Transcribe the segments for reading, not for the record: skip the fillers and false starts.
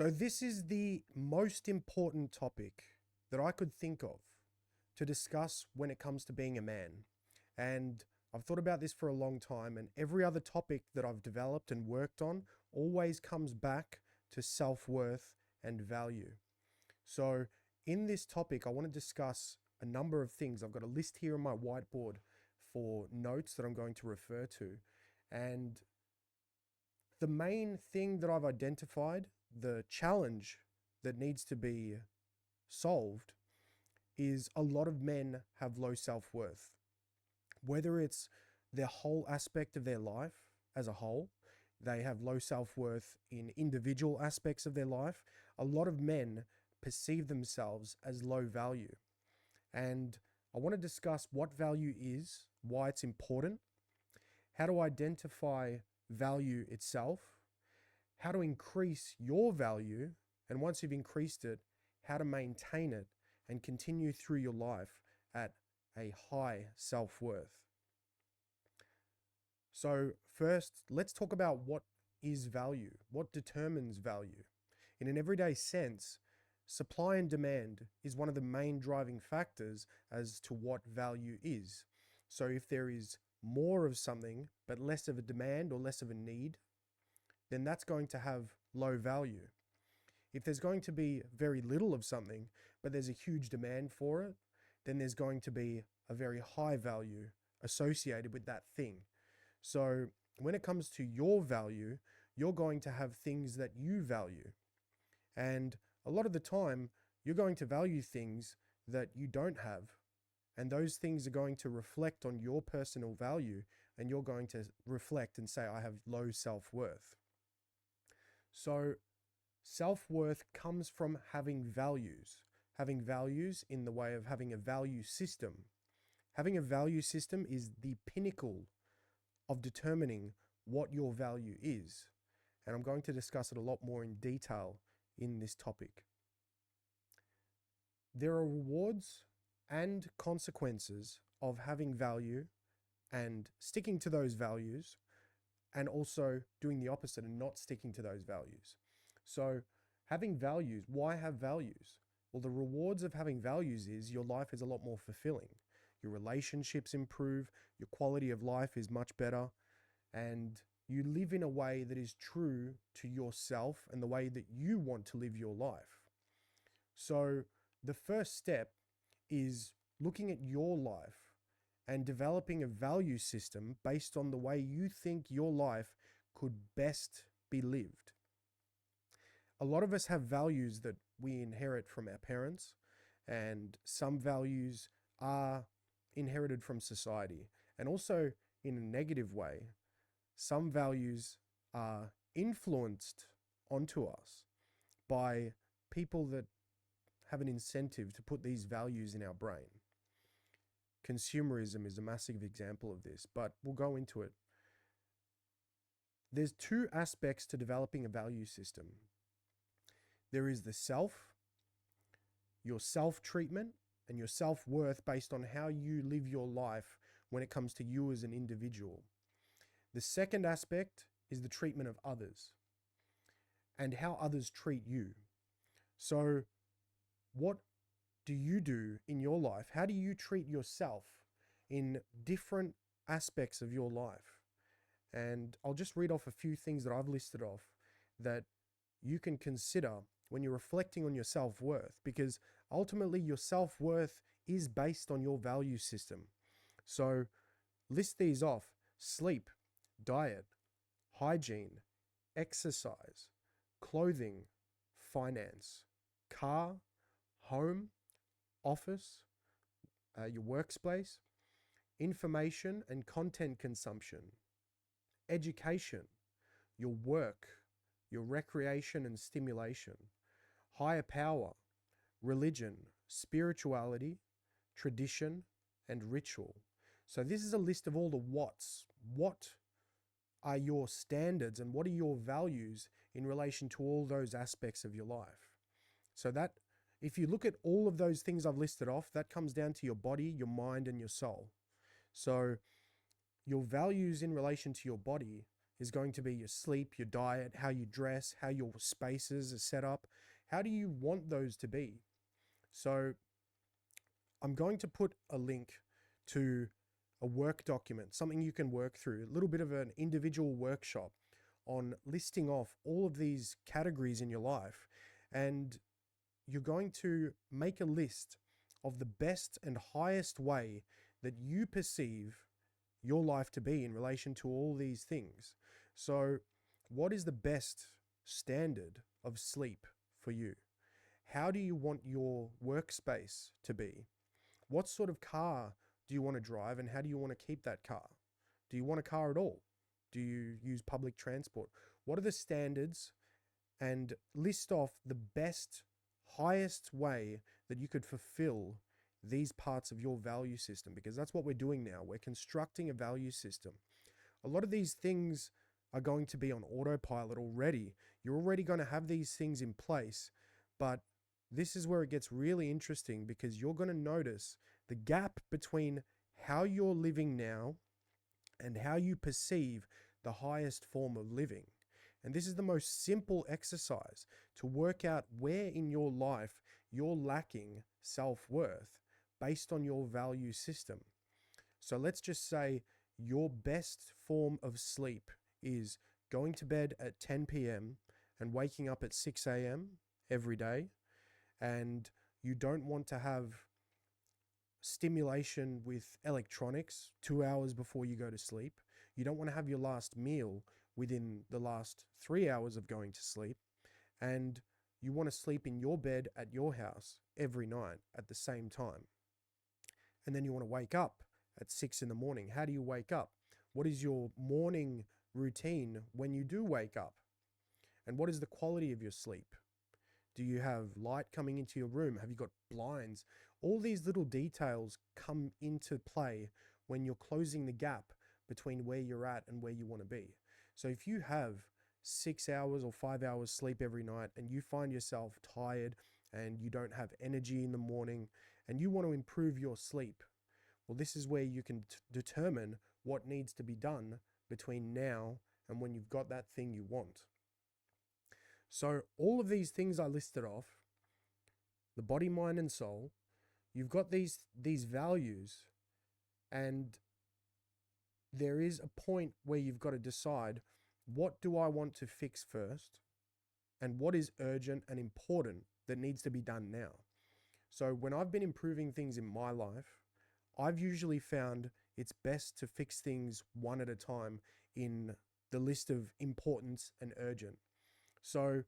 So, this is the most important topic that I could think of to discuss when it comes to being a man. And I've thought about this for a long time, and every other topic that I've developed and worked on always comes back to self worth and value. So, in this topic, I want to discuss a number of things. I've got a list here on my whiteboard for notes that I'm going to refer to. And the main thing that I've identified, the challenge that needs to be solved, is a lot of men have low self worth. Whether it's their whole aspect of their life as a whole, they have low self worth in individual aspects of their life. A lot of men perceive themselves as low value. And I want to discuss what value is, why it's important, how to identify value itself, how to increase your value, and once you've increased it, how to maintain it and continue through your life at a high self-worth. So first, let's talk about what is value, what determines value. In an everyday sense, supply and demand is one of the main driving factors as to what value is. So if there is more of something, but less of a demand or less of a need, then that's going to have low value. If there's going to be very little of something, but there's a huge demand for it, then there's going to be a very high value associated with that thing. So when it comes to your value, you're going to have things that you value. And a lot of the time, you're going to value things that you don't have. And those things are going to reflect on your personal value, and you're going to reflect and say, I have low self-worth. So self-worth comes from having values in the way of having a value system. Having a value system is the pinnacle of determining what your value is. And I'm going to discuss it a lot more in detail in this topic. There are rewards and consequences of having value and sticking to those values, and also doing the opposite and not sticking to those values. So having values, why have values? Well, the rewards of having values is your life is a lot more fulfilling. Your relationships improve, your quality of life is much better, and you live in a way that is true to yourself and the way that you want to live your life. So the first step is looking at your life and developing a value system based on the way you think your life could best be lived. A lot of us have values that we inherit from our parents, and some values are inherited from society. And also in a negative way, some values are influenced onto us by people that have an incentive to put these values in our brain. Consumerism is a massive example of this, but we'll go into it. There's two aspects to developing a value system. There is the self, your self-treatment, and your self-worth based on how you live your life when it comes to you as an individual. The second aspect is the treatment of others and how others treat you. So what do you do in your life? How do you treat yourself in different aspects of your life? And I'll just read off a few things that I've listed off that you can consider when you're reflecting on your self-worth, because ultimately your self-worth is based on your value system. So list these off: sleep, diet, hygiene, exercise, clothing, finance, car, home, office, your workspace, information and content consumption, education, your work, your recreation and stimulation, higher power, religion, spirituality, tradition, and ritual. So this is a list of all the whats. What are your standards and what are your values in relation to all those aspects of your life? So that, if you look at all of those things I've listed off, that comes down to your body, your mind, and your soul. So your values in relation to your body is going to be your sleep, your diet, how you dress, how your spaces are set up. How do you want those to be? So I'm going to put a link to a work document, something you can work through, a little bit of an individual workshop on listing off all of these categories in your life. And you're going to make a list of the best and highest way that you perceive your life to be in relation to all these things. So, what is the best standard of sleep for you? How do you want your workspace to be? What sort of car do you want to drive, and how do you want to keep that car? Do you want a car at all? Do you use public transport? What are the standards? And list off the best, highest way that you could fulfill these parts of your value system, because that's what we're doing now. We're constructing a value system. A lot of these things are going to be on autopilot already. You're already going to have these things in place, but this is where it gets really interesting, because you're going to notice the gap between how you're living now and how you perceive the highest form of living. And this is the most simple exercise to work out where in your life you're lacking self-worth based on your value system. So let's just say your best form of sleep is going to bed at 10 p.m. and waking up at 6 a.m. every day, and you don't want to have stimulation with electronics 2 hours before you go to sleep. You don't want to have your last meal within the last 3 hours of going to sleep, and you want to sleep in your bed at your house every night at the same time. And then you want to wake up at 6 in the morning. How do you wake up? What is your morning routine when you do wake up? And what is the quality of your sleep? Do you have light coming into your room? Have you got blinds? All these little details come into play when you're closing the gap between where you're at and where you want to be. So if you have 6 hours or 5 hours sleep every night and you find yourself tired and you don't have energy in the morning and you want to improve your sleep, well, this is where you can determine what needs to be done between now and when you've got that thing you want. So all of these things I listed off, the body, mind, and soul, you've got these values, and there is a point where you've got to decide, what do I want to fix first, and what is urgent and important that needs to be done now. So when I've been improving things in my life, I've usually found it's best to fix things one at a time in the list of importance and urgent. So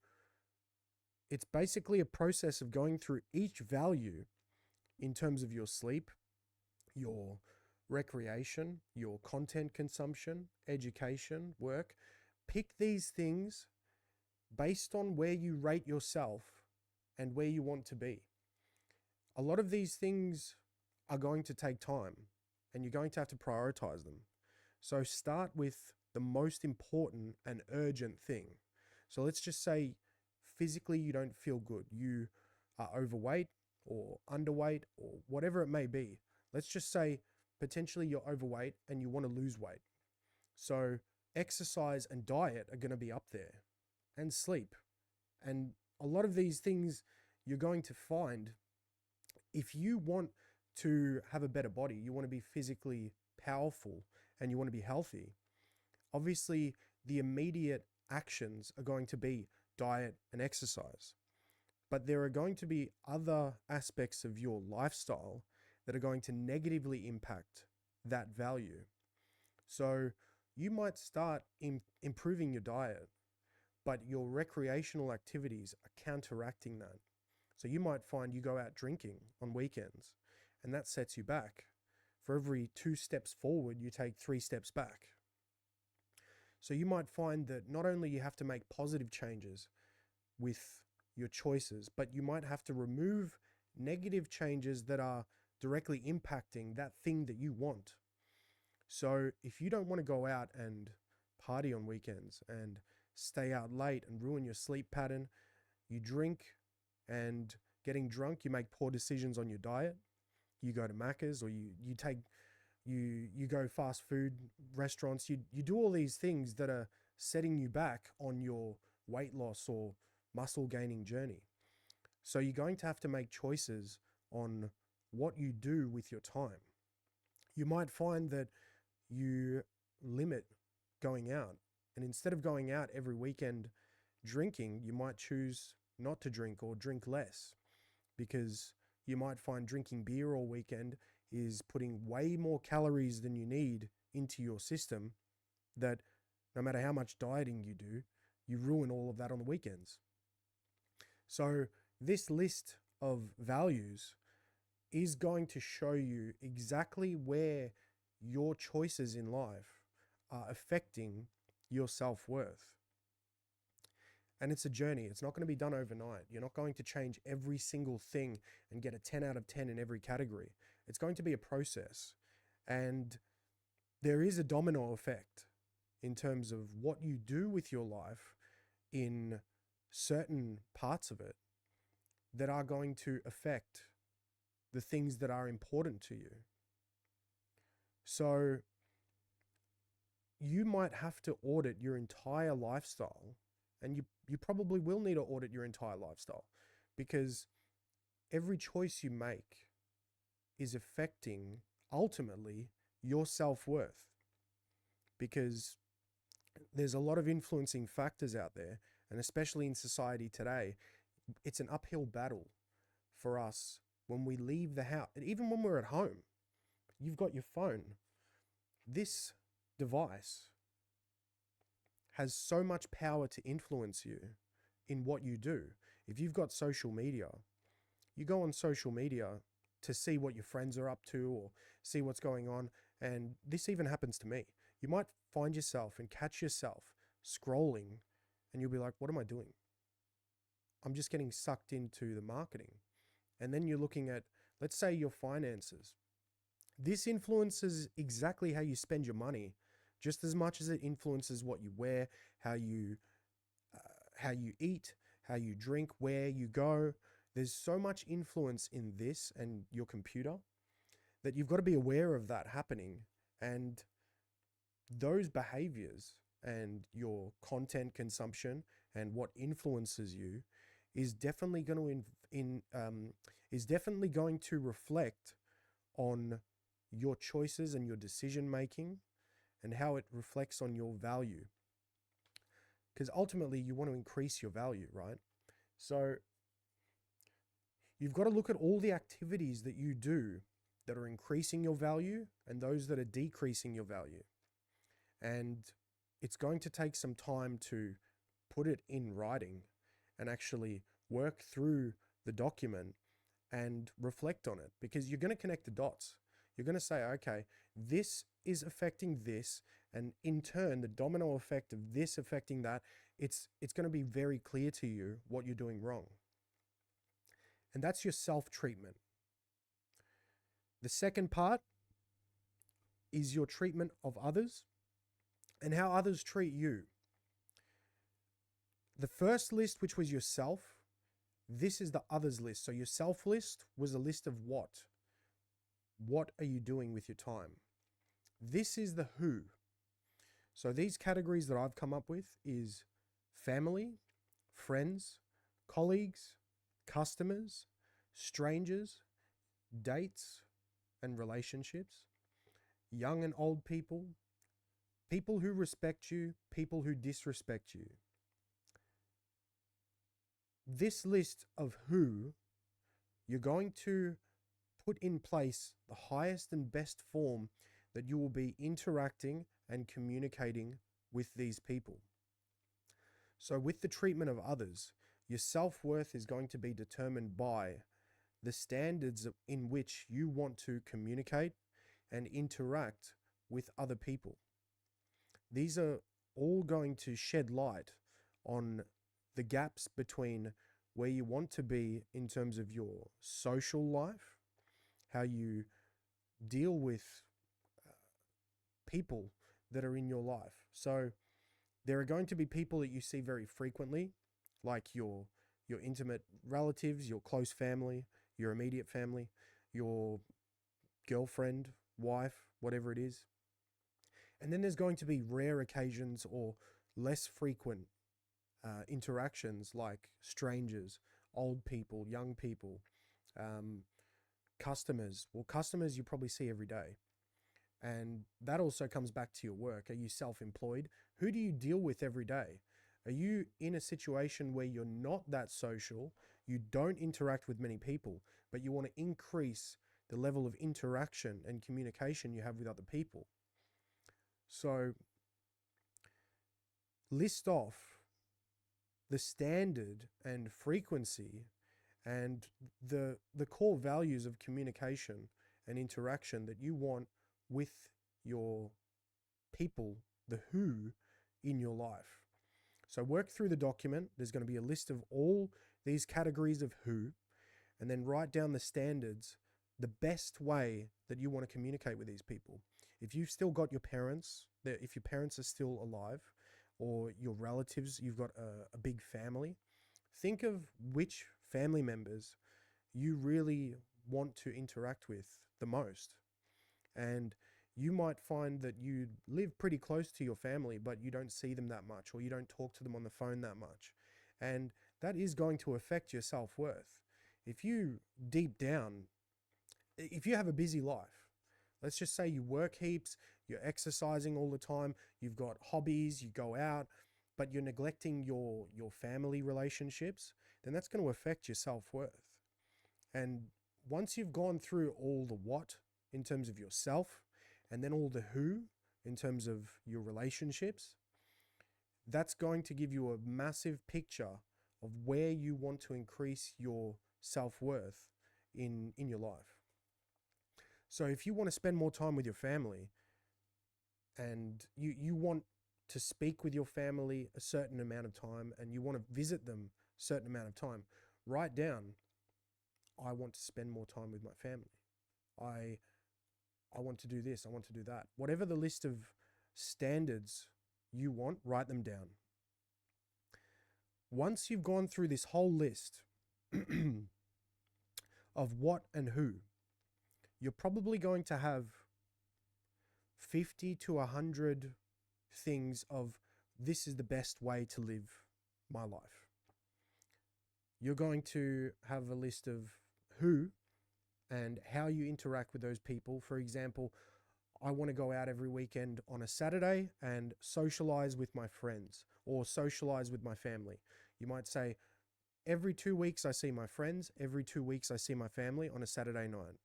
it's basically a process of going through each value in terms of your sleep, your recreation, your content consumption, education, work. Pick these things based on where you rate yourself and where you want to be. A lot of these things are going to take time, and you're going to have to prioritize them. So start with the most important and urgent thing. So let's just say physically you don't feel good. You are overweight or underweight or whatever it may be. Let's just say potentially you're overweight and you want to lose weight. So exercise and diet are going to be up there, and sleep. And a lot of these things you're going to find, if you want to have a better body, you want to be physically powerful and you want to be healthy, obviously the immediate actions are going to be diet and exercise. But there are going to be other aspects of your lifestyle that are going to negatively impact that value. So you might start improving your diet, but your recreational activities are counteracting that. So you might find you go out drinking on weekends, and that sets you back. For every 2 steps forward, you take 3 steps back. So you might find that not only you have to make positive changes with your choices, but you might have to remove negative changes that are directly impacting that thing that you want. So if you don't want to go out and party on weekends and stay out late and ruin your sleep pattern, you drink, and getting drunk, you make poor decisions on your diet. You go to Macca's, or you go fast food restaurants. You do all these things that are setting you back on your weight loss or muscle gaining journey. So you're going to have to make choices on what you do with your time. You might find that you limit going out, and instead of going out every weekend drinking, you might choose not to drink or drink less, because you might find drinking beer all weekend is putting way more calories than you need into your system, that no matter how much dieting you do, you ruin all of that on the weekends. So this list of values is going to show you exactly where your choices in life are affecting your self-worth. And it's a journey. It's not going to be done overnight. You're not going to change every single thing and get a 10 out of 10 in every category. It's going to be a process. And there is a domino effect in terms of what you do with your life in certain parts of it that are going to affect the things that are important to you. So you might have to audit your entire lifestyle, and you probably will need to audit your entire lifestyle, because every choice you make is affecting ultimately your self-worth, because there's a lot of influencing factors out there, and especially in society today, it's an uphill battle for us when we leave the house. And even when we're at home, you've got your phone. This device has so much power to influence you in what you do. If you've got social media, you go on social media to see what your friends are up to or see what's going on. And this even happens to me. You might find yourself and catch yourself scrolling, and you'll be like, what am I doing? I'm just getting sucked into the marketing. And then you're looking at, let's say, your finances. This influences exactly how you spend your money, just as much as it influences what you wear, how you eat, how you drink, where you go. There's so much influence in this and your computer that you've got to be aware of that happening. And those behaviors and your content consumption and what influences you is definitely going to reflect on your choices and your decision making, and how it reflects on your value. Because ultimately you want to increase your value, right? So you've got to look at all the activities that you do that are increasing your value and those that are decreasing your value. And it's going to take some time to put it in writing and actually work through the document and reflect on it, because you're going to connect the dots. You're going to say, okay, this is affecting this, and in turn, the domino effect of this affecting that, it's going to be very clear to you what you're doing wrong. And that's your self-treatment. The second part is your treatment of others and how others treat you. The first list, which was yourself, this is the others list. So your self list was a list of what? What are you doing with your time? This is the who. So these categories that I've come up with is family, friends, colleagues, customers, strangers, dates and relationships, young and old people, people who respect you, people who disrespect you. This list of who, you're going to put in place the highest and best form that you will be interacting and communicating with these people. So with the treatment of others, your self-worth is going to be determined by the standards in which you want to communicate and interact with other people. These are all going to shed light on the gaps between where you want to be in terms of your social life, how you deal with people that are in your life. So there are going to be people that you see very frequently, like your intimate relatives, your close family, your immediate family, your girlfriend, wife, whatever it is. And then there's going to be rare occasions or less frequent interactions like strangers, old people, young people, um, customers. Well, customers you probably see every day. And that also comes back to your work. Are you self employed? Who do you deal with every day? Are you in a situation where you're not that social? You don't interact with many people, but you want to increase the level of interaction and communication you have with other people. So, list off the standard and frequency and the core values of communication and interaction that you want with your people, the who in your life. So work through the document. There's going to be a list of all these categories of who, and then write down the standards, the best way that you want to communicate with these people. If you've still got your parents, if your parents are still alive, or your relatives, you've got a big family, think of which family members you really want to interact with the most. And you might find that you live pretty close to your family, but you don't see them that much, or you don't talk to them on the phone that much. And that is going to affect your self-worth. If you deep down, if you have a busy life, let's just say you work heaps, you're exercising all the time, you've got hobbies, you go out, but you're neglecting your family relationships, then that's going to affect your self-worth. And once you've gone through all the what in terms of yourself, and then all the who in terms of your relationships, that's going to give you a massive picture of where you want to increase your self-worth in your life. So if you want to spend more time with your family, and you want to speak with your family a certain amount of time, and you want to visit them a certain amount of time, write down, I want to spend more time with my family. I want to do this, I want to do that. Whatever the list of standards you want, write them down. Once you've gone through this whole list of what and who, you're probably going to have 50 to 100 things of this is the best way to live my life. You're going to have a list of who and how you interact with those people. For example, I want to go out every weekend on a Saturday and socialize with my friends or socialize with my family. You might say, every 2 weeks I see my friends, every 2 weeks I see my family on a Saturday night.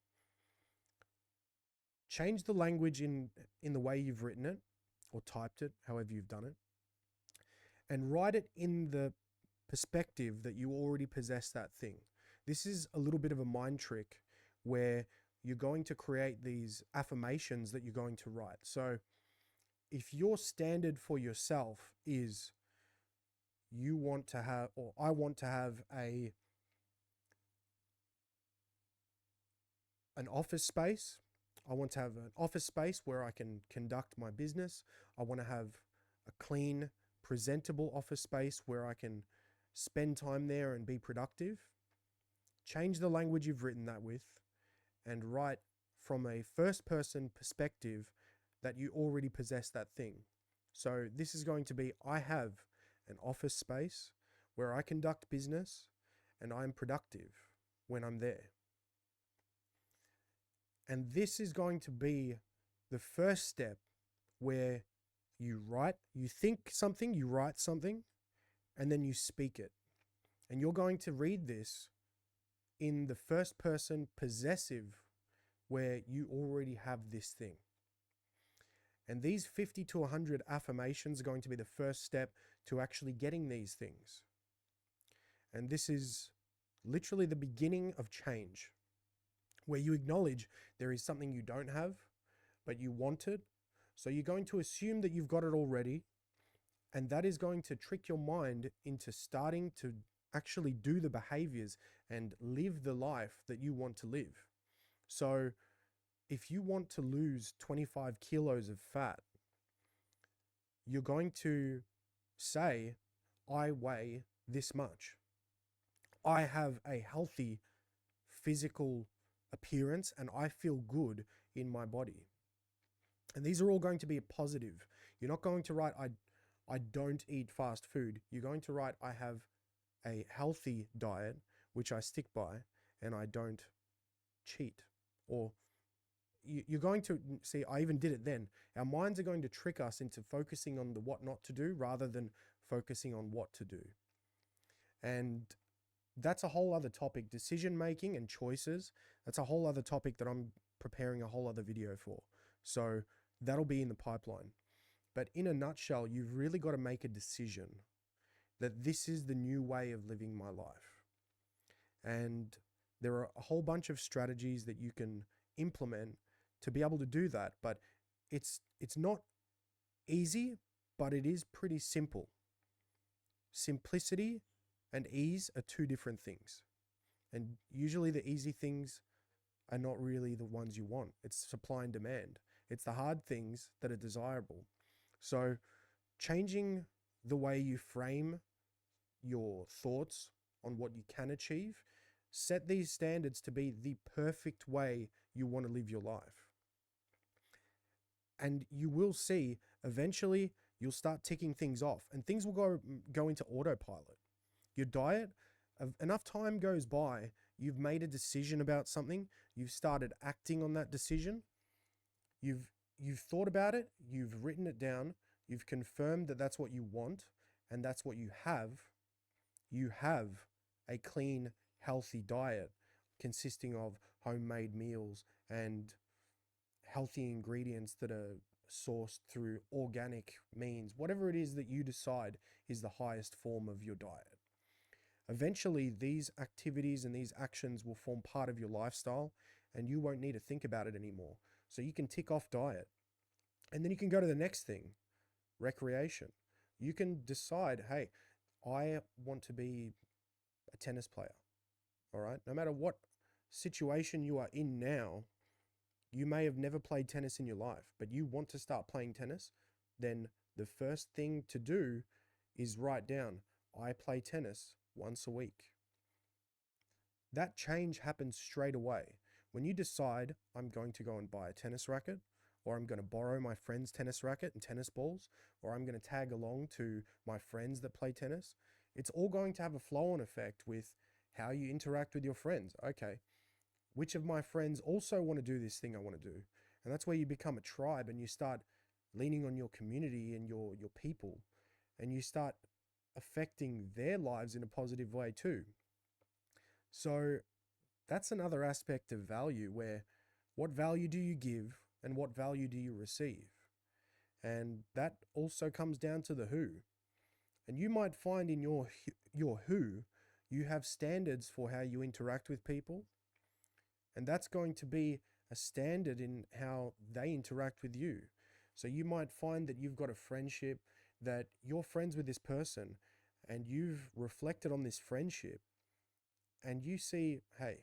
Change the language in the way you've written it or typed it, however you've done it, and write it in the perspective that you already possess that thing. This is a little bit of a mind trick where you're going to create these affirmations that you're going to write. So if your standard for yourself is you want to have, or I want to have an office space. I want to have an office space where I can conduct my business. I want to have a clean, presentable office space where I can spend time there and be productive. Change the language you've written that with and write from a first person perspective that you already possess that thing. So this is going to be, I have an office space where I conduct business and I'm productive when I'm there. And this is going to be the first step where you think something, you write something, and then you speak it. And you're going to read this in the first person possessive where you already have this thing. And these 50 to 100 affirmations are going to be the first step to actually getting these things. And this is literally the beginning of change, where you acknowledge there is something you don't have, but you want it. So you're going to assume that you've got it already, and that is going to trick your mind into starting to actually do the behaviors and live the life that you want to live. So if you want to lose 25 kilos of fat, you're going to say, I weigh this much. I have a healthy physical appearance and I feel good in my body. And these are all going to be a positive. You're not going to write, I don't eat fast food. You're going to write, I have a healthy diet, which I stick by, and I don't cheat. Or you're going to see, I even did it then. Our minds are going to trick us into focusing on the what not to do rather than focusing on what to do. And that's a whole other topic. Decision making and choices. That's a whole other topic that I'm preparing a whole other video for. So that'll be in the pipeline. But in a nutshell, you've really got to make a decision that this is the new way of living my life. And there are a whole bunch of strategies that you can implement to be able to do that. But it's not easy, but it is pretty simple. Simplicity and ease are two different things. And usually the easy things are not really the ones you want. It's supply and demand. It's the hard things that are desirable. So changing the way you frame your thoughts on what you can achieve, set these standards to be the perfect way you want to live your life. And you will see eventually you'll start ticking things off and things will go into autopilot. Your diet, enough time goes by, you've made a decision about something, you've started acting on that decision, you've thought about it, you've written it down, you've confirmed that that's what you want and that's what you have. You have a clean, healthy diet consisting of homemade meals and healthy ingredients that are sourced through organic means, whatever it is that you decide is the highest form of your diet. Eventually, these activities and these actions will form part of your lifestyle and you won't need to think about it anymore. So you can tick off diet and then you can go to the next thing, recreation. You can decide, hey, I want to be a tennis player. All right. No matter what situation you are in now, you may have never played tennis in your life, but you want to start playing tennis, then the first thing to do is write down, I play tennis once a week. That change happens straight away. When you decide, I'm going to go and buy a tennis racket, or I'm going to borrow my friend's tennis racket and tennis balls, or I'm going to tag along to my friends that play tennis, it's all going to have a flow-on effect with how you interact with your friends. Okay, which of my friends also want to do this thing I want to do? And that's where you become a tribe and you start leaning on your community and your people, and you start affecting their lives in a positive way too. So that's another aspect of value, where what value do you give and what value do you receive? And that also comes down to the who. And you might find in your who, you have standards for how you interact with people. And that's going to be a standard in how they interact with you. So you might find that you've got a friendship, that you're friends with this person and you've reflected on this friendship and you see, hey,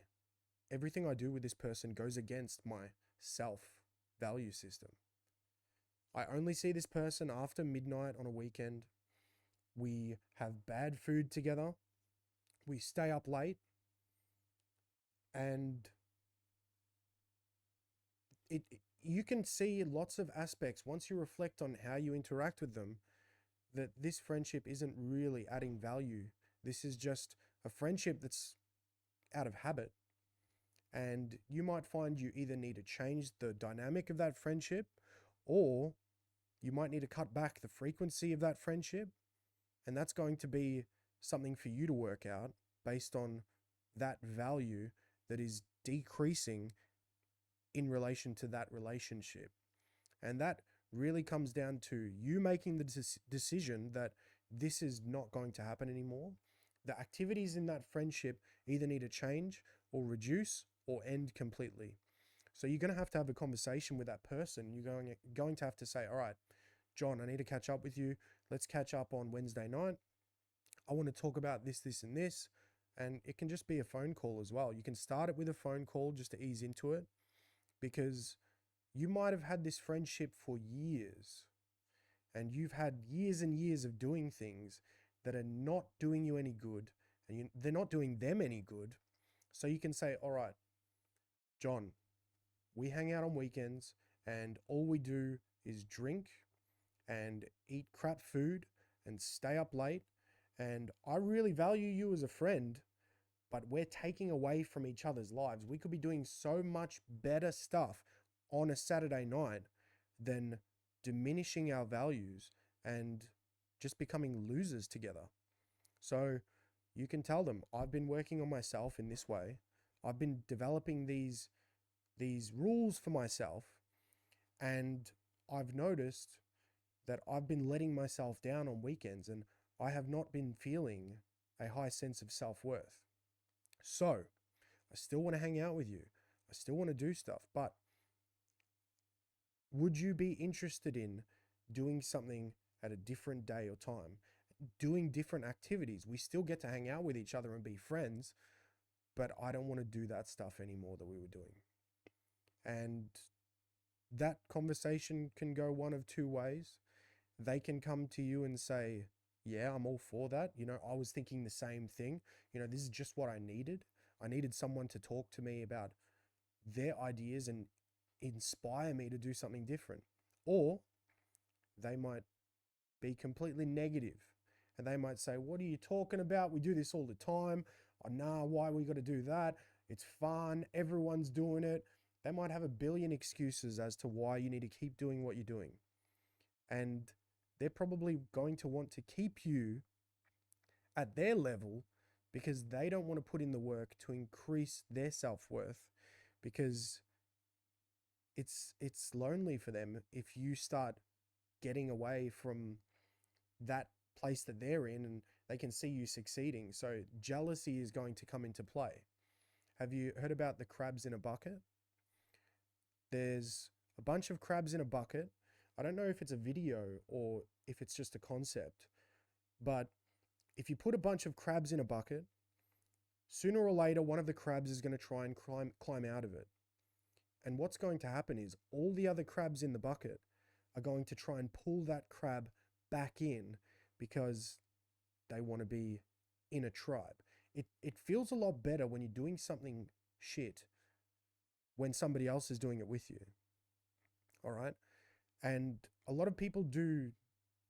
everything I do with this person goes against my self-value system. I only see this person after midnight on a weekend. We have bad food together. We stay up late. And you can see lots of aspects once you reflect on how you interact with them, that this friendship isn't really adding value. This is just a friendship that's out of habit. And you might find you either need to change the dynamic of that friendship, or you might need to cut back the frequency of that friendship. And that's going to be something for you to work out based on that value that is decreasing in relation to that relationship. And that really comes down to you making the decision that this is not going to happen anymore. The activities in that friendship either need to change or reduce or end completely. So you're going to have a conversation with that person. You're going to have to say, all right, John, I need to catch up with you. Let's catch up on Wednesday night. I want to talk about this, this, and this. And it can just be a phone call as well. You can start it with a phone call just to ease into it, because you might have had this friendship for years and you've had years and years of doing things that are not doing you any good, and they're not doing them any good. So you can say, all right, John, we hang out on weekends and all we do is drink and eat crap food and stay up late. And I really value you as a friend, but we're taking away from each other's lives. We could be doing so much better stuff on a Saturday night than diminishing our values and just becoming losers together. So you can tell them, I've been working on myself in this way. I've been developing these rules for myself, and I've noticed that I've been letting myself down on weekends, and I have not been feeling a high sense of self-worth. So I still want to hang out with you. I still want to do stuff, but would you be interested in doing something at a different day or time, doing different activities? We still get to hang out with each other and be friends, but I don't want to do that stuff anymore that we were doing. And that conversation can go one of two ways. They can come to you and say, yeah, I'm all for that. I was thinking the same thing. This is just what I needed. I needed someone to talk to me about their ideas and inspire me to do something different. Or they might be completely negative and they might say, what are you talking about? We do this all the time. Oh, nah, why we got to do that? It's fun. Everyone's doing it. They might have a billion excuses as to why you need to keep doing what you're doing. And they're probably going to want to keep you at their level because they don't want to put in the work to increase their self-worth, because it's lonely for them if you start getting away from that place that they're in and they can see you succeeding. So jealousy is going to come into play. Have you heard about the crabs in a bucket? There's a bunch of crabs in a bucket. I don't know if it's a video or if it's just a concept, but if you put a bunch of crabs in a bucket, sooner or later, one of the crabs is going to try and climb out of it. And what's going to happen is all the other crabs in the bucket are going to try and pull that crab back in because they want to be in a tribe. It feels a lot better when you're doing something shit when somebody else is doing it with you. All right? And a lot of people do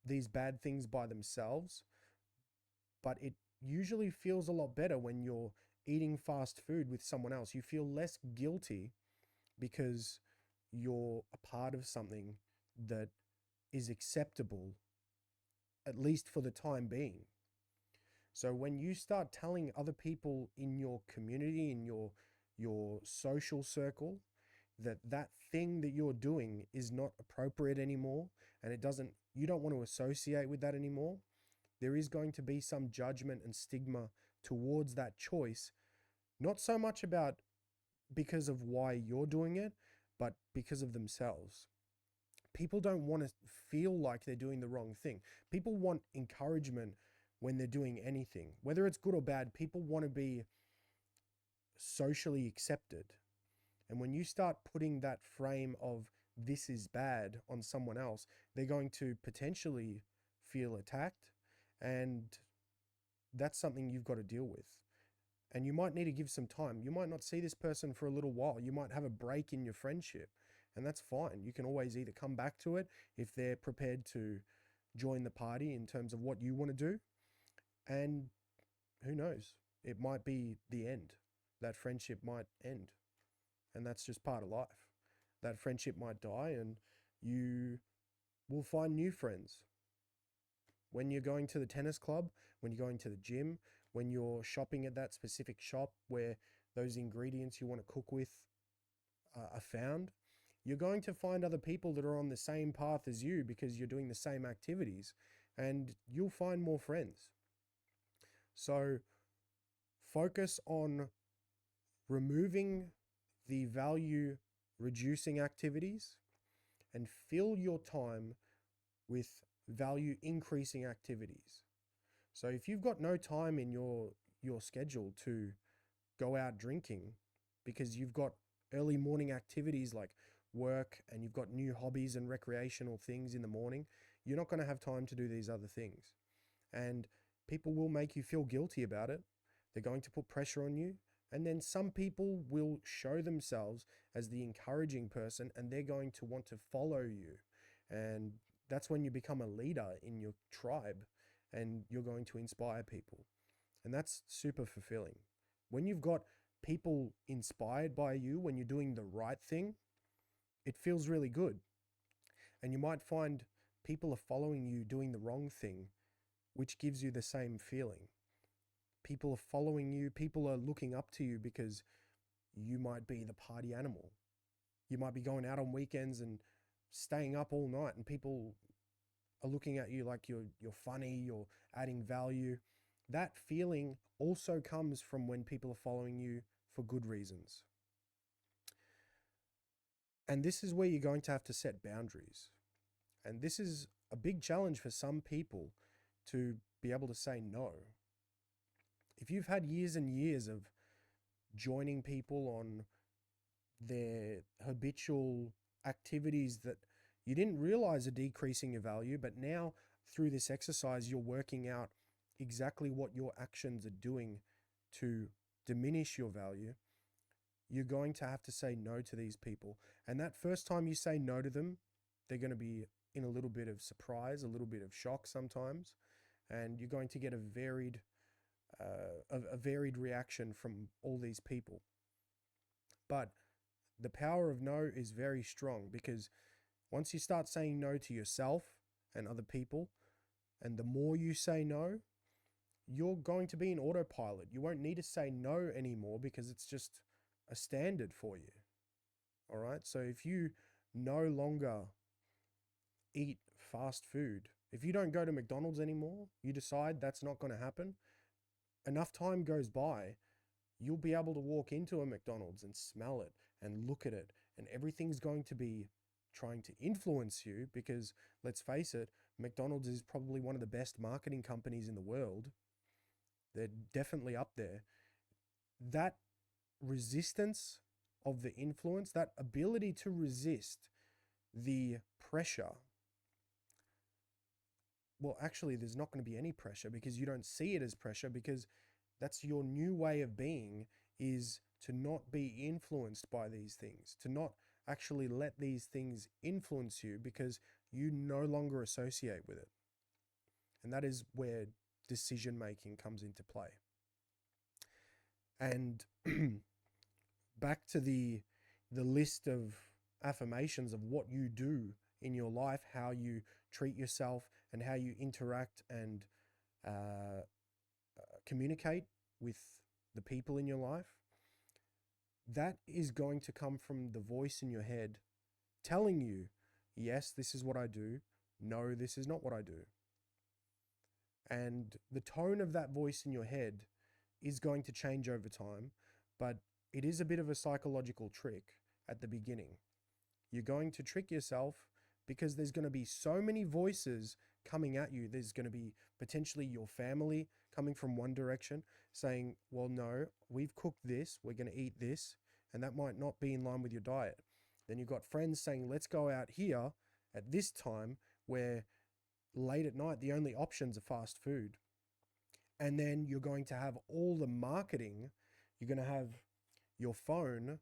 these bad things by themselves, but it usually feels a lot better when you're eating fast food with someone else. You feel less guilty because you're a part of something that is acceptable, at least for the time being. So when you start telling other people in your community, in your social circle, that thing that you're doing is not appropriate anymore, and you don't want to associate with that anymore, there is going to be some judgment and stigma towards that choice, not so much about because of why you're doing it, but because of themselves. People don't want to feel like they're doing the wrong thing. People want encouragement when they're doing anything, whether it's good or bad. People want to be socially accepted. And when you start putting that frame of this is bad on someone else, they're going to potentially feel attacked. And that's something you've got to deal with. And you might need to give some time. You might not see this person for a little while. You might have a break in your friendship, and that's fine. You can always either come back to it if they're prepared to join the party in terms of what you want to do. And who knows? It might be the end. That friendship might end. And that's just part of life. That friendship might die and you will find new friends. When you're going to the tennis club, when you're going to the gym, when you're shopping at that specific shop where those ingredients you want to cook with are found, you're going to find other people that are on the same path as you because you're doing the same activities, and you'll find more friends. So focus on removing the value reducing activities and fill your time with value increasing activities. So if you've got no time in your schedule to go out drinking because you've got early morning activities like work and you've got new hobbies and recreational things in the morning, you're not going to have time to do these other things. And people will make you feel guilty about it. They're going to put pressure on you. And then some people will show themselves as the encouraging person and they're going to want to follow you. And that's when you become a leader in your tribe. and you're going to inspire people. And that's super fulfilling. When you've got people inspired by you, when you're doing the right thing, it feels really good. And you might find people are following you doing the wrong thing, which gives you the same feeling. People are following you, people are looking up to you because you might be the party animal. You might be going out on weekends and staying up all night, and people are looking at you like you're funny, you're adding value. That feeling also comes from when people are following you for good reasons. And this is where you're going to have to set boundaries. And this is a big challenge for some people to be able to say no. If you've had years and years of joining people on their habitual activities that you didn't realize are decreasing your value, but now through this exercise, you're working out exactly what your actions are doing to diminish your value, you're going to have to say no to these people. And that first time you say no to them, they're going to be in a little bit of surprise, a little bit of shock sometimes, and you're going to get a varied reaction from all these people. But the power of no is very strong, because once you start saying no to yourself and other people, and the more you say no, you're going to be in autopilot. You won't need to say no anymore because it's just a standard for you. All right. So if you no longer eat fast food, if you don't go to McDonald's anymore, you decide that's not going to happen, enough time goes by, you'll be able to walk into a McDonald's and smell it and look at it, and everything's going to be trying to influence you because, let's face it, McDonald's is probably one of the best marketing companies in the world. They're definitely up there. That resistance of the influence, that ability to resist the pressure, well, actually, there's not going to be any pressure because you don't see it as pressure, because that's your new way of being, is to not be influenced by these things, to not actually let these things influence you because you no longer associate with it. And that is where decision making comes into play. And back to the list of affirmations of what you do in your life, how you treat yourself and how you interact and communicate with the people in your life, that is going to come from the voice in your head telling you, yes, this is what I do. No, this is not what I do. And the tone of that voice in your head is going to change over time, but it is a bit of a psychological trick at the beginning. You're going to trick yourself because there's going to be so many voices coming at you. There's going to be potentially your family coming from one direction saying, well, no, we've cooked this, we're going to eat this, and that might not be in line with your diet. Then you've got friends saying, let's go out here at this time where late at night the only options are fast food. And then you're going to have all the marketing. You're going to have your phone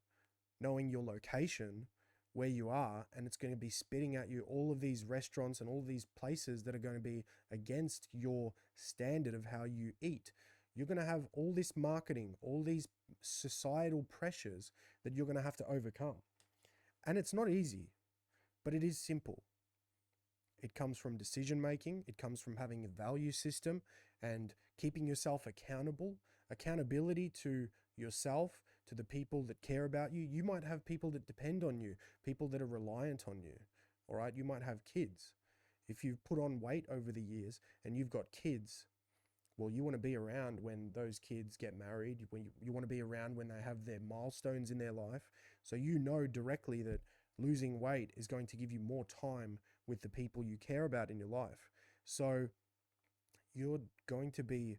knowing your location, where you are, and it's going to be spitting at you all of these restaurants and all of these places that are going to be against your standard of how you eat. You're going to have all this marketing, all these societal pressures that you're going to have to overcome. And it's not easy, but it is simple. It comes from decision making. It comes from having a value system and keeping yourself accountable, accountability to yourself, to the people that care about you. You might have people that depend on you, people that are reliant on you. All right. You might have kids. If you've put on weight over the years and you've got kids, well, you want to be around when those kids get married. You want to be around when they have their milestones in their life. So you know directly that losing weight is going to give you more time with the people you care about in your life. So you're going to be,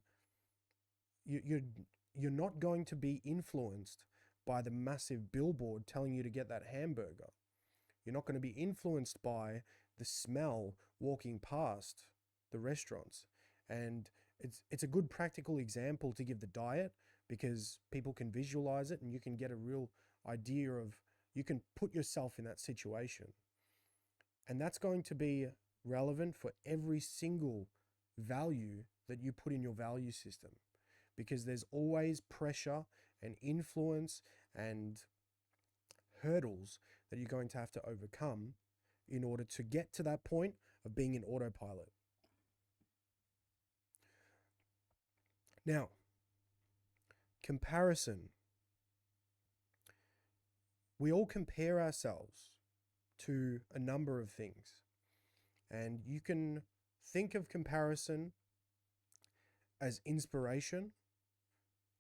you're not going to be influenced by the massive billboard telling you to get that hamburger. You're not going to be influenced by the smell walking past the restaurants. And it's a good practical example to give the diet, because people can visualize it and you can get a real idea of, you can put yourself in that situation. And that's going to be relevant for every single value that you put in your value system, because there's always pressure and influence and hurdles that you're going to have to overcome in order to get to that point of being in autopilot. Now, comparison. We all compare ourselves to a number of things, and you can think of comparison as inspiration,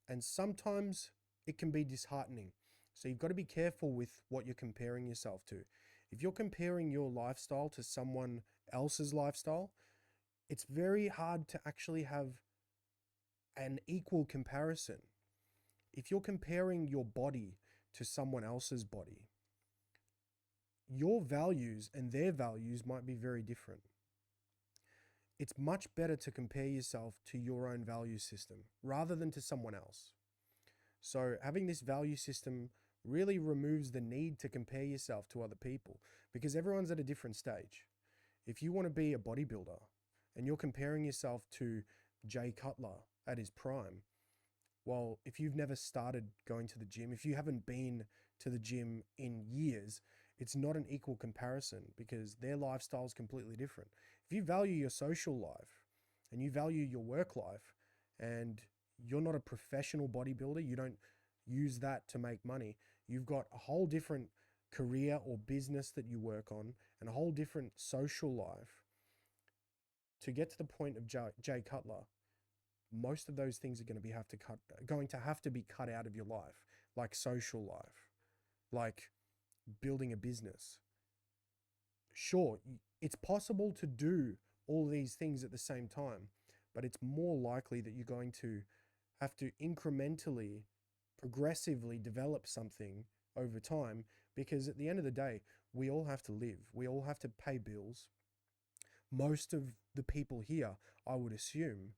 and sometimes it can be disheartening. So you've got to be careful with what you're comparing yourself to. If you're comparing your lifestyle to someone else's lifestyle, it's very hard to actually have an equal comparison. If you're comparing your body to someone else's body, your values and their values might be very different. It's much better to compare yourself to your own value system rather than to someone else. So having this value system really removes the need to compare yourself to other people, because everyone's at a different stage. If you want to be a bodybuilder and you're comparing yourself to Jay Cutler at his prime, well, if you've never started going to the gym, if you haven't been to the gym in years, it's not an equal comparison because their lifestyle is completely different. If you value your social life and you value your work life and you're not a professional bodybuilder, you don't use that to make money, you've got a whole different career or business that you work on and a whole different social life. To get to the point of Jay Cutler, most of those things are going to have to be cut out of your life, like social life, like building a business. Sure, it's possible to do all these things at the same time, but it's more likely that you're going to have to incrementally, progressively develop something over time, because at the end of the day, we all have to live. We all have to pay bills. Most of the people here, I would assume,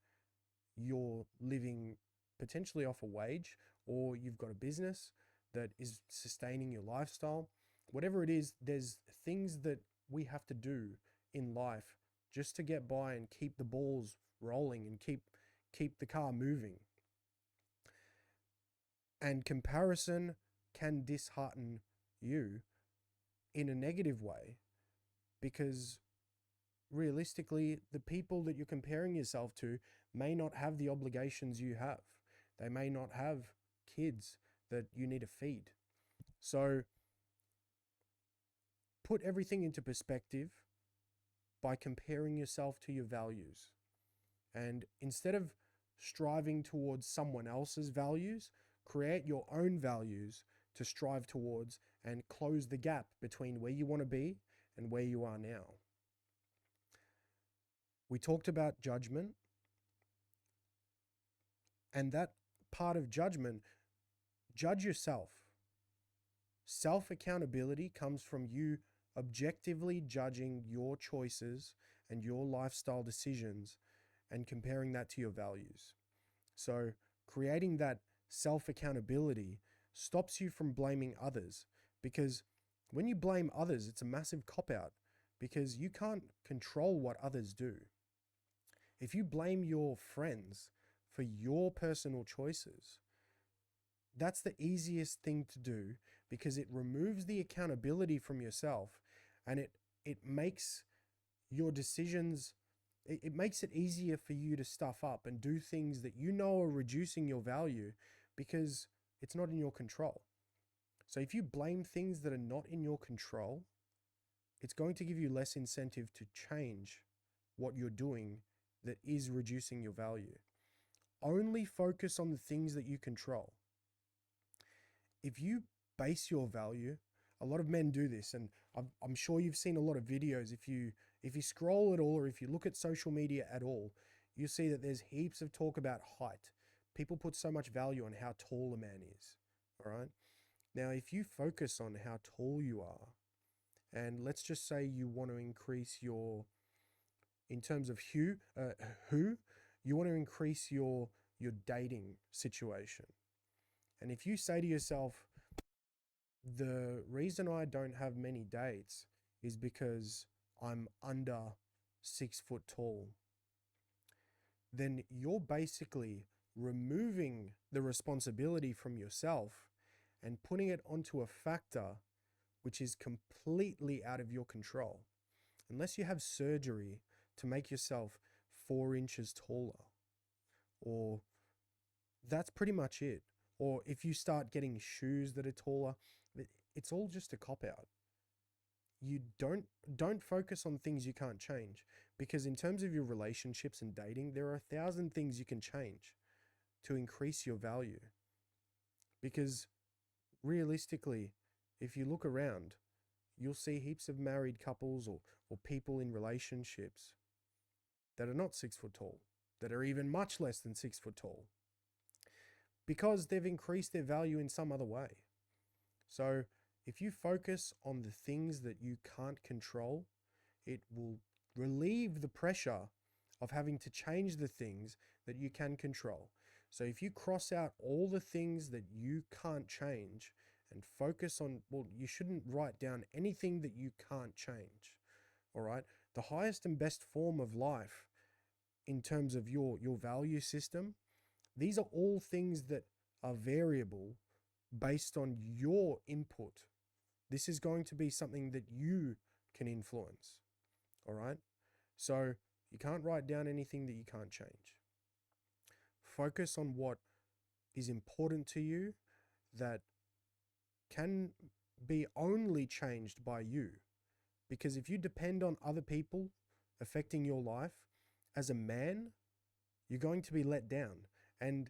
you're living potentially off a wage, or you've got a business that is sustaining your lifestyle. Whatever it is, there's things that we have to do in life just to get by and keep the balls rolling and keep the car moving. And comparison can dishearten you in a negative way, because realistically, the people that you're comparing yourself to may not have the obligations you have. They may not have kids that you need to feed. So put everything into perspective by comparing yourself to your values. And instead of striving towards someone else's values, create your own values to strive towards and close the gap between where you want to be and where you are now. We talked about judgment, and that part of judgment, judge yourself. Self-accountability comes from you objectively judging your choices and your lifestyle decisions and comparing that to your values. So creating that self-accountability stops you from blaming others, because when you blame others, it's a massive cop-out because you can't control what others do. If you blame your friends for your personal choices, that's the easiest thing to do, because it removes the accountability from yourself, and it makes your decisions, it makes it easier for you to stuff up and do things that you know are reducing your value because it's not in your control. So if you blame things that are not in your control, it's going to give you less incentive to change what you're doing that is reducing your value. Only focus on the things that you control. If you base your value, a lot of men do this, and I'm sure you've seen a lot of videos. If you scroll at all, or if you look at social media at all, you see that there's heaps of talk about height. People put so much value on how tall a man is. All right. Now, if you focus on how tall you are, and let's just say you want to increase your, in terms of who, you want to increase your dating situation. And if you say to yourself, the reason I don't have many dates is because I'm under 6 foot tall. then you're basically removing the responsibility from yourself and putting it onto a factor which is completely out of your control. Unless you have surgery to make yourself 4 inches taller, or that's pretty much it. Or if you start getting shoes that are taller, it's all just a cop out. You don't focus on things you can't change, because in terms of your relationships and dating, there are 1,000 things you can change to increase your value. Because realistically, if you look around, you'll see heaps of married couples or people in relationships that are not 6 foot tall, that are even much less than 6 foot tall, because they've increased their value in some other way. So if you focus on the things that you can't control, it will relieve the pressure of having to change the things that you can control. So if you cross out all the things that you can't change and focus on, well, you shouldn't write down anything that you can't change. All right. The highest and best form of life in terms of your value system, these are all things that are variable based on your input. This is going to be something that you can influence. All right. So you can't write down anything that you can't change. Focus on what is important to you that can be only changed by you. Because if you depend on other people affecting your life, as a man, you're going to be let down. And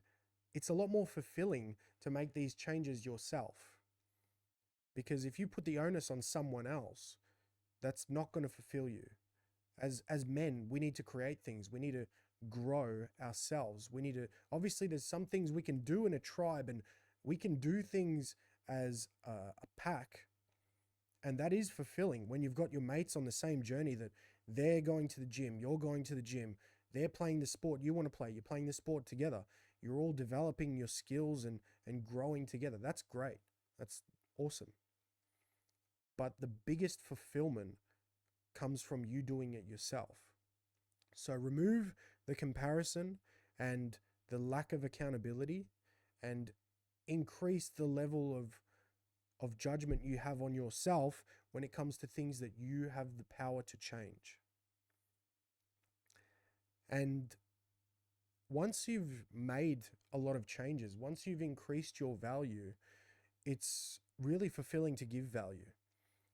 it's a lot more fulfilling to make these changes yourself. Because if you put the onus on someone else, that's not going to fulfill you. As men, we need to create things. We need to grow ourselves. We need to, obviously there's some things we can do in a tribe, and we can do things as a pack. And that is fulfilling when you've got your mates on the same journey, that they're going to the gym, you're going to the gym, they're playing the sport you want to play, you're playing the sport together. You're all developing your skills and growing together. That's great. That's awesome. But the biggest fulfillment comes from you doing it yourself. So remove the comparison and the lack of accountability, and increase the level of judgment you have on yourself when it comes to things that you have the power to change. And once you've made a lot of changes, once you've increased your value, it's really fulfilling to give value,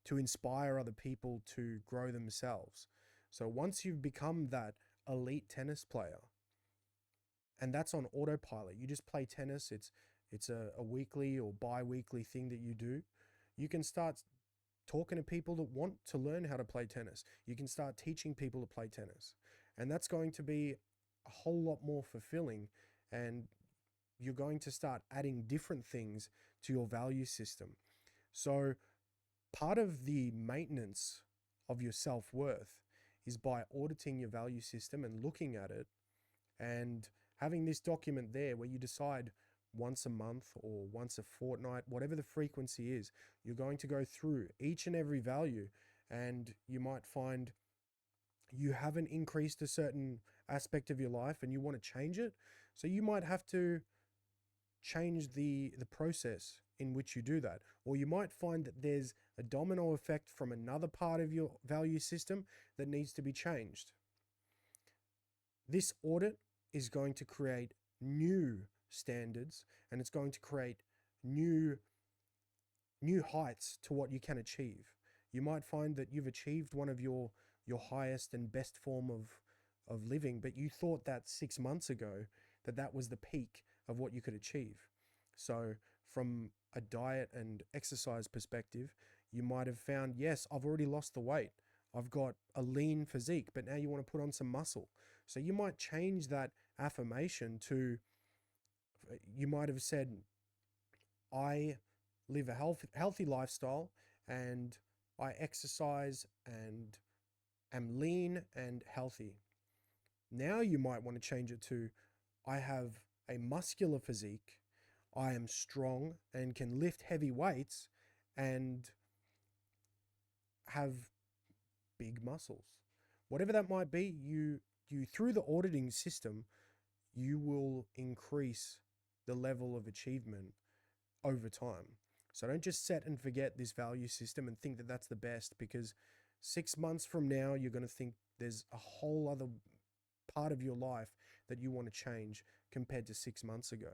to inspire other people to grow themselves. So once you've become that elite tennis player, and that's on autopilot, you just play tennis, it's a weekly or bi-weekly thing that you do, you can start talking to people that want to learn how to play tennis. You can start teaching people to play tennis. And that's going to be a whole lot more fulfilling, and you're going to start adding different things to your value system. So part of the maintenance of your self-worth is by auditing your value system and looking at it and having this document there where you decide once a month or once a fortnight, whatever the frequency is, you're going to go through each and every value, and you might find you haven't increased a certain aspect of your life and you want to change it. So you might have to change the process in which you do that. Or you might find that there's a domino effect from another part of your value system that needs to be changed. This audit is going to create new standards, and it's going to create new heights to what you can achieve. You might find that you've achieved one of your highest and best form of living, but you thought that 6 months ago that was the peak of what you could achieve. So from a diet and exercise perspective, you might have found, yes, I've already lost the weight. I've got a lean physique, but now you want to put on some muscle. So you might change that affirmation to, you might have said, I live a healthy lifestyle, and I exercise and am lean and healthy. Now you might want to change it to, I have a muscular physique, I am strong and can lift heavy weights and have big muscles. Whatever that might be, you through the auditing system you will increase the level of achievement over time. So don't just set and forget this value system and think that that's the best, because 6 months from now, you're going to think there's a whole other part of your life that you want to change compared to 6 months ago.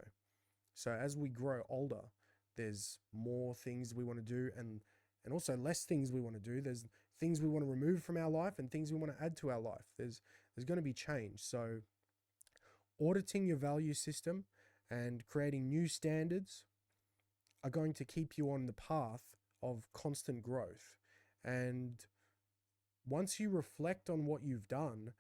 So as we grow older, there's more things we want to do, and also less things we want to do. There's things we want to remove from our life and things we want to add to our life. There's going to be change. So auditing your value system and creating new standards are going to keep you on the path of constant growth. And once you reflect on what you've done,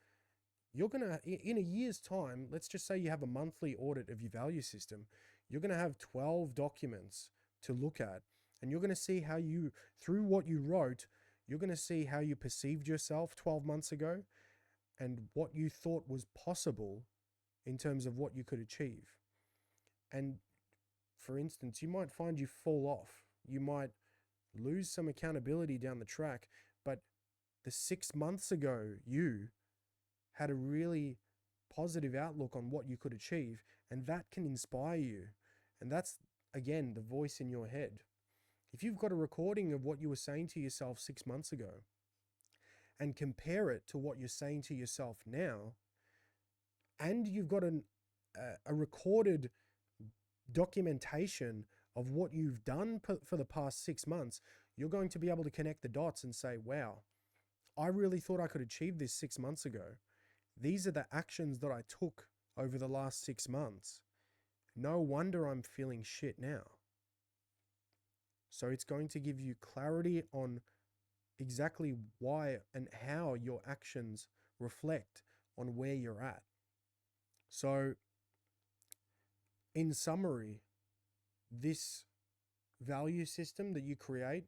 you're going to, in a year's time, let's just say you have a monthly audit of your value system, you're going to have 12 documents to look at. And you're going to see how you, through what you wrote, you're going to see how you perceived yourself 12 months ago and what you thought was possible in terms of what you could achieve. And for instance, you might find you fall off. You might lose some accountability down the track, but the 6 months ago you had a really positive outlook on what you could achieve, and that can inspire you. And that's, again, the voice in your head. If you've got a recording of what you were saying to yourself 6 months ago and compare it to what you're saying to yourself now, and you've got a recorded documentation of what you've done for the past 6 months, you're going to be able to connect the dots and say, wow, I really thought I could achieve this 6 months ago. These are the actions that I took over the last 6 months. No wonder I'm feeling shit now. So it's going to give you clarity on exactly why and how your actions reflect on where you're at. So in summary, this value system that you create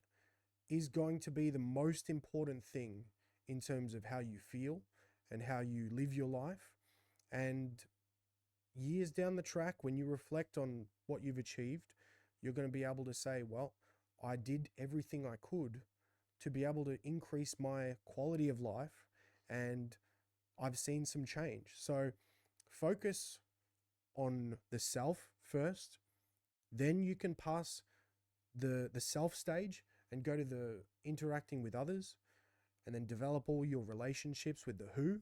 is going to be the most important thing in terms of how you feel and how you live your life. And years down the track, when you reflect on what you've achieved, you're going to be able to say, well, I did everything I could to be able to increase my quality of life, and I've seen some change. So focus on the self first, then you can pass the self stage and go to the interacting with others, and then develop all your relationships with the who,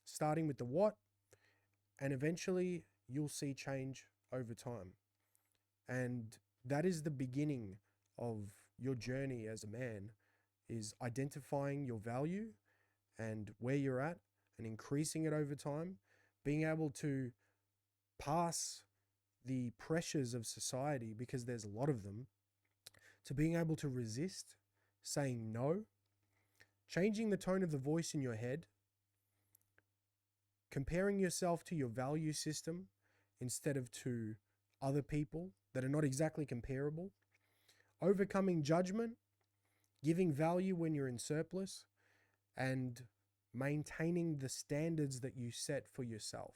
starting with the what, and eventually you'll see change over time. And that is the beginning of your journey as a man, is identifying your value and where you're at and increasing it over time, being able to pass the pressures of society, because there's a lot of them, to being able to resist, saying no, changing the tone of the voice in your head, comparing yourself to your value system instead of to other people that are not exactly comparable, overcoming judgment, giving value when you're in surplus, and maintaining the standards that you set for yourself.